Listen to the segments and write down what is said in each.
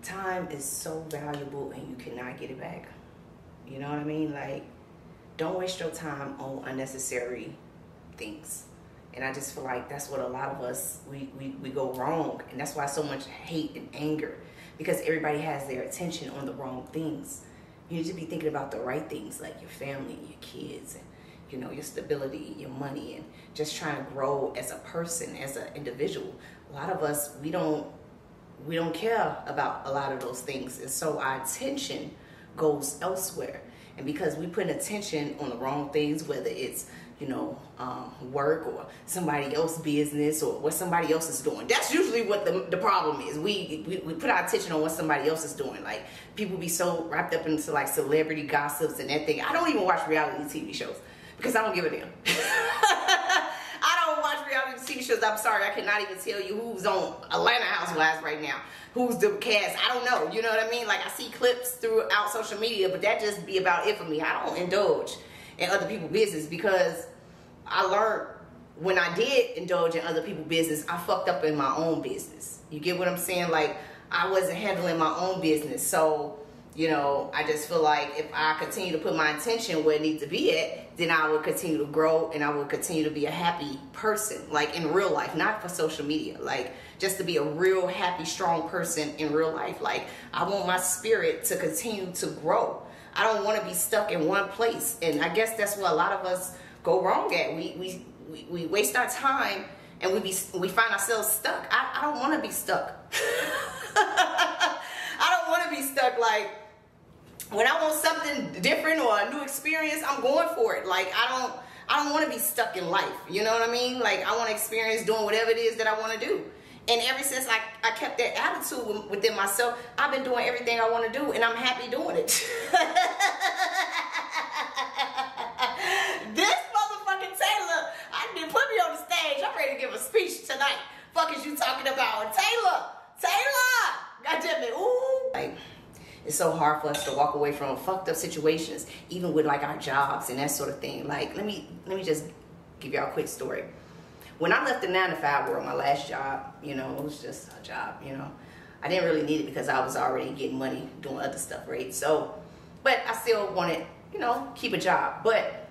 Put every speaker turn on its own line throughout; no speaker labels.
time is so valuable and you cannot get it back. You know what I mean? Like, don't waste your time on unnecessary things. And I just feel like that's what a lot of us, we go wrong. And that's why so much hate and anger, because everybody has their attention on the wrong things. You need to be thinking about the right things, like your family, your kids, and you know, your stability, your money, and just trying to grow as a person, as an individual. A lot of us, we don't care about a lot of those things, and so our attention goes elsewhere. And because we put attention on the wrong things, whether it's, you know, work or somebody else's business or what somebody else is doing, that's usually what the problem is. We put our attention on what somebody else is doing. Like, people be so wrapped up into like celebrity gossips and that thing. I don't even watch reality TV shows because I don't give a damn. I don't watch reality TV shows. I'm sorry, I cannot even tell you who's on Atlanta Housewives right now, who's the cast. I don't know. You know what I mean? Like, I see clips throughout social media, but that just be about it for me. I don't indulge in other people's business, because I learned when I did indulge in other people's business, I fucked up in my own business. You get what I'm saying? Like, I wasn't handling my own business. So, you know, I just feel like if I continue to put my attention where it needs to be at, then I will continue to grow and I will continue to be a happy person, like in real life, not for social media. Like, just to be a real happy, strong person in real life. Like, I want my spirit to continue to grow. I don't want to be stuck in one place. And I guess that's what a lot of us go wrong at. We waste our time and we find ourselves stuck. I don't want to be stuck. I don't want to be stuck. Like, when I want something different or a new experience, I'm going for it. Like, I don't want to be stuck in life. You know what I mean? Like, I want to experience doing whatever it is that I want to do. And ever since I kept that attitude within myself, I've been doing everything I want to do, and I'm happy doing it. This motherfucking Taylor, I didn't put me on the stage. I'm ready to give a speech tonight. Fuck is you talking about? Taylor! God damn it, ooh. Like, it's so hard for us to walk away from fucked up situations, even with like our jobs and that sort of thing. Like, let me just give y'all a quick story. When I left the 9-to-5 world, my last job, you know, it was just a job, you know. I didn't really need it because I was already getting money doing other stuff, right? So, but I still wanted, you know, keep a job. But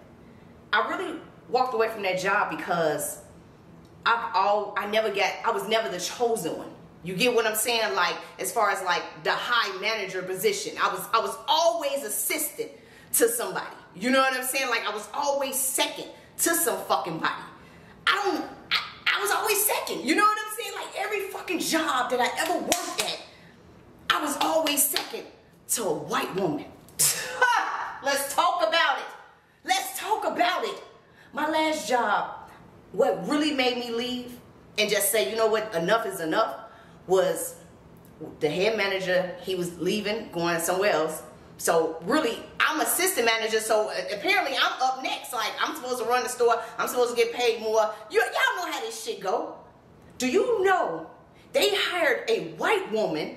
I really walked away from that job because I was never the chosen one. You get what I'm saying? Like, as far as like the high manager position, I was always assistant to somebody. You know what I'm saying? Like, I was always second to some fucking body. I was always second. You know what I'm saying? Like, every fucking job that I ever worked at, I was always second to a white woman. Let's talk about it. Let's talk about it. My last job, what really made me leave and just say, you know what, enough is enough, was the head manager. He was leaving, going somewhere else. So really, I'm assistant manager, so apparently I'm up next. Like, I'm supposed to run the store. I'm supposed to get paid more. Y'all know how this shit go. Do you know they hired a white woman,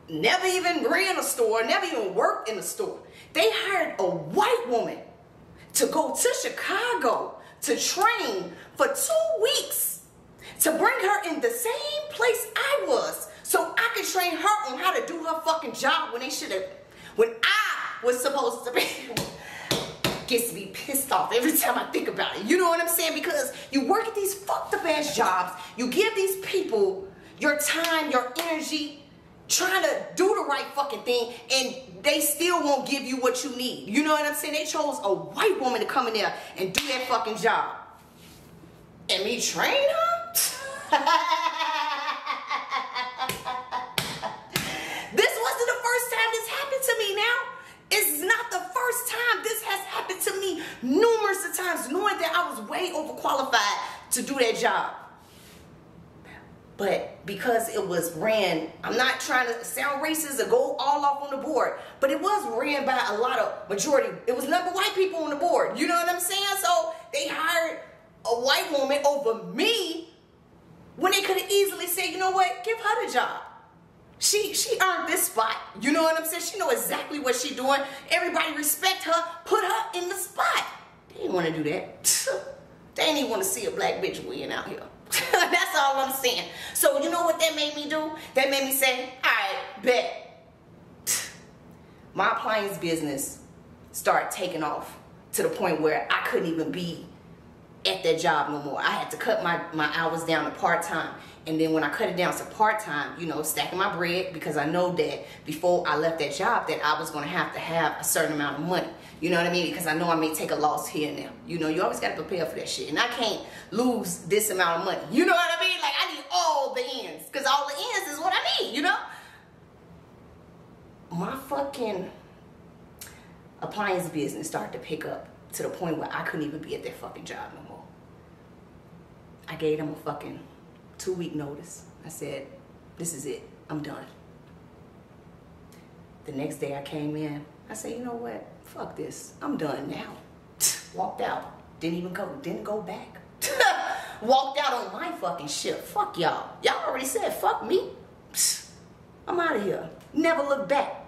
never even ran a store, never even worked in a store. They hired a white woman to go to Chicago to train for 2 weeks, to bring her in the same place I was, so I could train her on how to do her fucking job when I was supposed to be. Gets me pissed off every time I think about it. You know what I'm saying? Because you work at these fucked up ass jobs, you give these people your time, your energy, trying to do the right fucking thing, and they still won't give you what you need. You know what I'm saying? They chose a white woman to come in there and do that fucking job. And me train her? This wasn't the first time this happened to me now. It's not the first time this has happened to me numerous of times, knowing that I was way overqualified to do that job. But because it was ran, I'm not trying to sound racist or go all off on the board, but it was ran by a lot of majority. It was number white people on the board. You know what I'm saying? So they hired a white woman over me when they could have easily said, you know what, give her the job. She earned this spot. You know what I'm saying? She know exactly what she doing. Everybody respect her. Put her in the spot. They didn't want to do that. They didn't even want to see a black bitch winning out here. That's all I'm saying. So you know what that made me do? That made me say, all right, bet. My appliance business started taking off to the point where I couldn't even be at that job no more. I had to cut my hours down to part-time. And then when I cut it down to part-time, you know, stacking my bread, because I know that before I left that job that I was going to have a certain amount of money. You know what I mean? Because I know I may take a loss here and there. You know, you always got to prepare for that shit. And I can't lose this amount of money. You know what I mean? Like, I need all the ends. Because all the ends is what I need, you know? My fucking appliance business started to pick up to the point where I couldn't even be at that fucking job no more. I gave them a fucking 2-week notice. I said, this is it. I'm done. The next day I came in. I said, you know what? Fuck this. I'm done now. Walked out. Didn't go back. Walked out on my fucking shift. Fuck y'all. Y'all already said fuck me. I'm out of here. Never look back.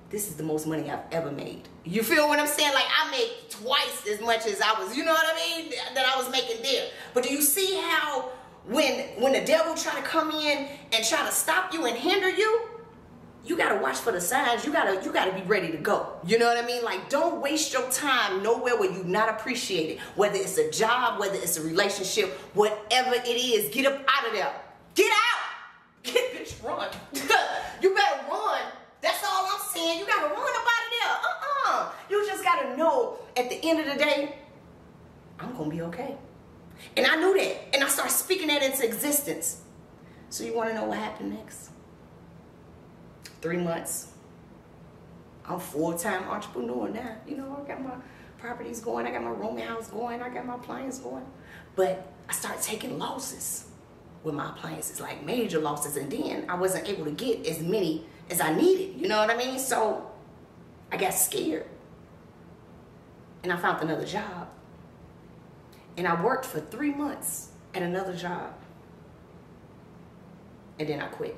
This is the most money I've ever made. You feel what I'm saying? Like, I made twice as much as I was, you know what I mean, that I was making there. But do you see how when the devil try to come in and try to stop you and hinder you, you gotta watch for the signs. You gotta be ready to go. You know what I mean? Like, don't waste your time nowhere where you're not appreciated. Whether it's a job, whether it's a relationship, whatever it is, get up out of there. Get out. Get bitch, run. You better run. That's all I'm saying. You gotta run up out of there. You just gotta know at the end of the day, I'm gonna be okay. And I knew that. And I started speaking that into existence. So you wanna know what happened next? 3 months. I'm full-time entrepreneur now. You know, I got my properties going, I got my rooming house going, I got my appliances going. But I started taking losses with my appliances, like major losses, and then I wasn't able to get as many as I needed, you know what I mean? So I got scared and I found another job, and I worked for 3 months at another job, and then I quit,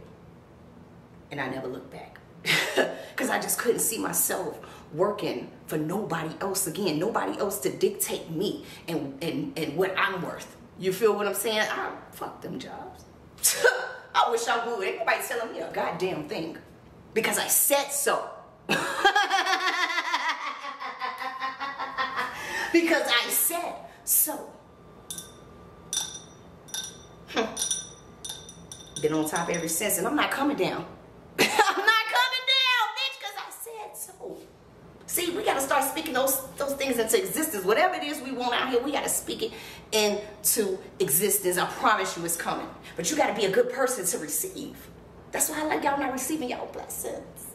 and I never looked back because I just couldn't see myself working for nobody else again, nobody else to dictate me and what I'm worth. You feel what I'm saying? Fuck them jobs. I wish I would. Ain't nobody telling me a goddamn thing. Because I said so. Because I said so. Been on top ever since, and I'm not coming down. I'm not coming down, bitch, because I said so. See, we got to start speaking those things into existence. Whatever it is we want out here, we got to speak it into existence. I promise you it's coming. But you got to be a good person to receive. That's why I like y'all not receiving y'all blessings.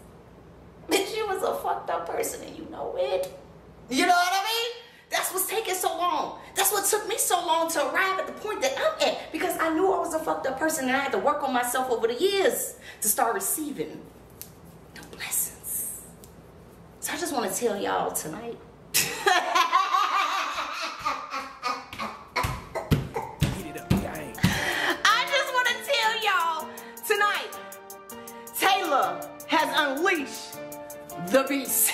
Bitch, you was a fucked up person and you know it. You know what I mean? That's what's taking so long. That's what took me so long to arrive at the point that I'm at. Because I knew I was a fucked up person and I had to work on myself over the years to start receiving the blessings. So I just want to tell y'all tonight. I just want to tell y'all tonight, Taylor has unleashed the beast.